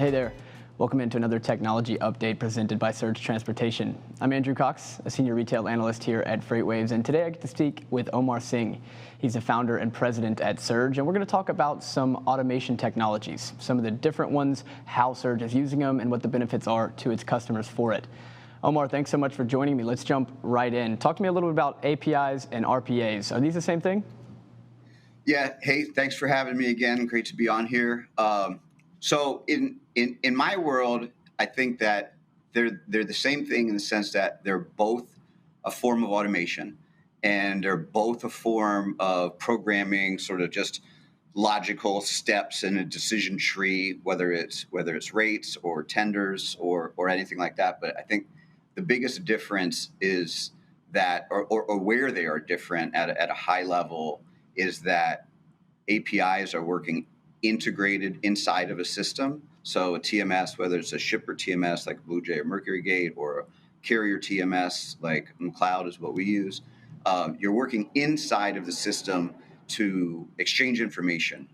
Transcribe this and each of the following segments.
Hey there. Welcome into another technology update presented by Surge Transportation. I'm Andrew Cox, a senior retail analyst here at FreightWaves, and today I get to speak with Omar Singh. He's the founder and president at Surge, and we're going to talk about some automation technologies, some of the different ones, how Surge is using them, and what the benefits are to its customers for it. Omar, thanks so much for joining me. Let's jump right in. Talk to me a little bit about APIs and RPAs. Are these the same thing? Yeah. Hey, thanks for having me again. Great to be on here. So in my world, I think that they're the same thing in the sense that they're both a form of automation, and they're both a form of programming, sort of just logical steps in a decision tree, whether it's rates or tenders or anything like that. But I think the biggest difference is that, or where they are different at a high level, is that APIs are working integrated inside of a system. So a TMS, whether it's a shipper TMS like Blue Jay or Mercury Gate, or a carrier TMS like McLeod is what we use, you're working inside of the system to exchange information,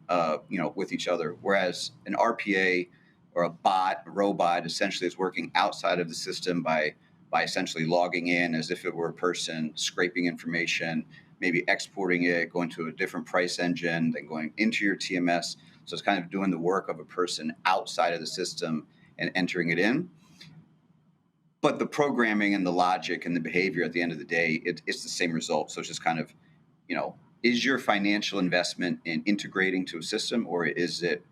with each other. Whereas an RPA or a robot, essentially is working outside of the system by essentially logging in as if it were a person, scraping information, maybe exporting it, going to a different price engine, then going into your TMS. So it's kind of doing the work of a person outside of the system and entering it in. But the programming and the logic and the behavior at the end of the day, it's the same result. So it's just kind of, is your financial investment in integrating to a system, or is it,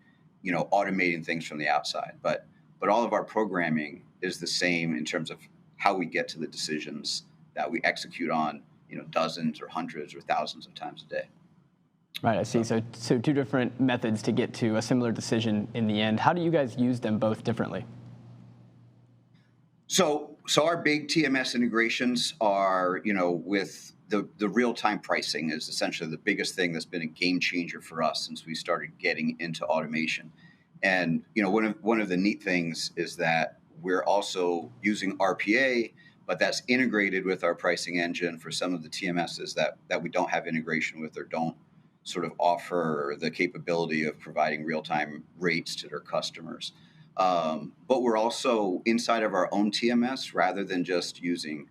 automating things from the outside? But all of our programming is the same in terms of how we get to the decisions that we execute on, dozens or hundreds or thousands of times a day. Right, I see. So two different methods to get to a similar decision in the end. How do you guys use them both differently? So our big TMS integrations are, with the real-time pricing is essentially the biggest thing that's been a game changer for us since we started getting into automation. And, one of the neat things is that we're also using RPA, but that's integrated with our pricing engine for some of the TMSs that we don't have integration with or don't sort of offer the capability of providing real-time rates to their customers. But we're also inside of our own TMS, rather than just using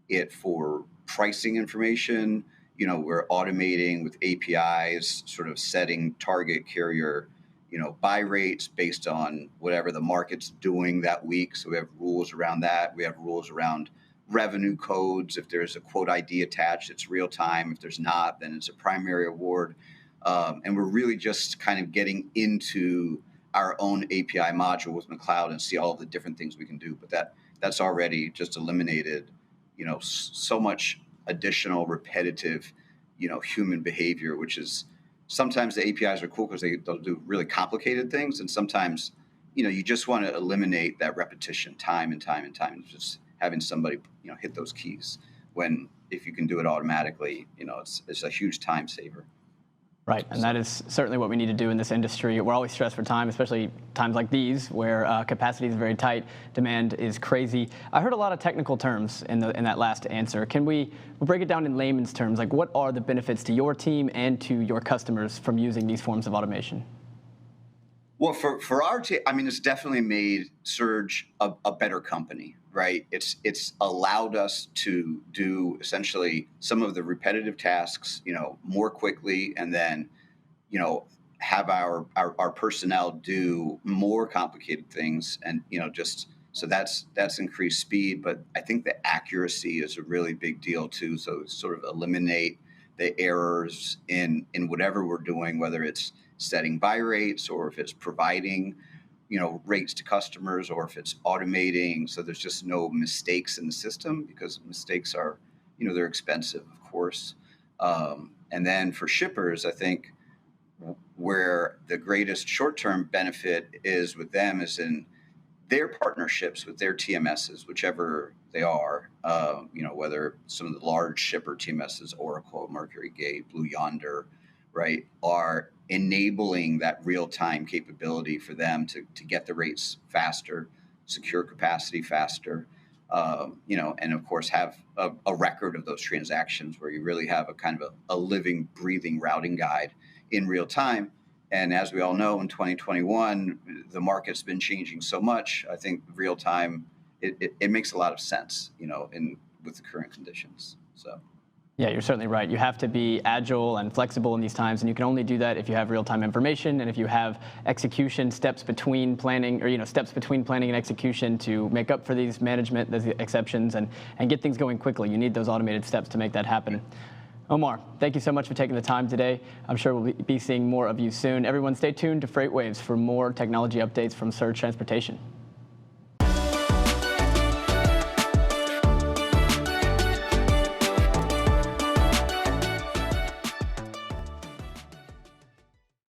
it for pricing information. We're automating with APIs, sort of setting target carrier, buy rates based on whatever the market's doing that week. So we have rules around that. We have rules around revenue codes. If there's a quote ID attached, it's real time. If there's not, then it's a primary award. And we're really just kind of getting into our own API module with McLeod and see all of the different things we can do. But that's already just eliminated, so much additional repetitive, human behavior, which is sometimes the APIs are cool because they'll do really complicated things. And sometimes, you just want to eliminate that repetition time and time and time, and just having somebody, hit those keys, when if you can do it automatically, it's a huge time saver. Right, and that is certainly what we need to do in this industry. We're always stressed for time, especially times like these where capacity is very tight, demand is crazy. I heard a lot of technical terms in that last answer. Can we'll break it down in layman's terms? Like, what are the benefits to your team and to your customers from using these forms of automation? Well, for our team, it's definitely made Surge a better company, right? It's allowed us to do essentially some of the repetitive tasks, more quickly, and then, have our personnel do more complicated things, and just so that's increased speed. But I think the accuracy is a really big deal too. So sort of eliminate the errors in whatever we're doing, whether it's setting buy rates, or if it's providing, rates to customers, or if it's automating. So there's just no mistakes in the system, because mistakes are, they're expensive, of course. And then for shippers, I think where the greatest short-term benefit is with them is in their partnerships with their TMSs, whichever they are, whether some of the large shipper TMSs, Oracle, Mercury Gate, Blue Yonder, right, are enabling that real-time capability for them to get the rates faster, secure capacity faster, and of course have a record of those transactions where you really have a kind of a living, breathing routing guide in real time. And as we all know, in 2021, the market's been changing so much. I think real time, it makes a lot of sense, with the current conditions. So. Yeah, you're certainly right. You have to be agile and flexible in these times, and you can only do that if you have real-time information and if you have execution steps between planning, or steps between planning and execution to make up for these exceptions and get things going quickly. You need those automated steps to make that happen. Omar, thank you so much for taking the time today. I'm sure we'll be seeing more of you soon. Everyone, stay tuned to FreightWaves for more technology updates from Surge Transportation.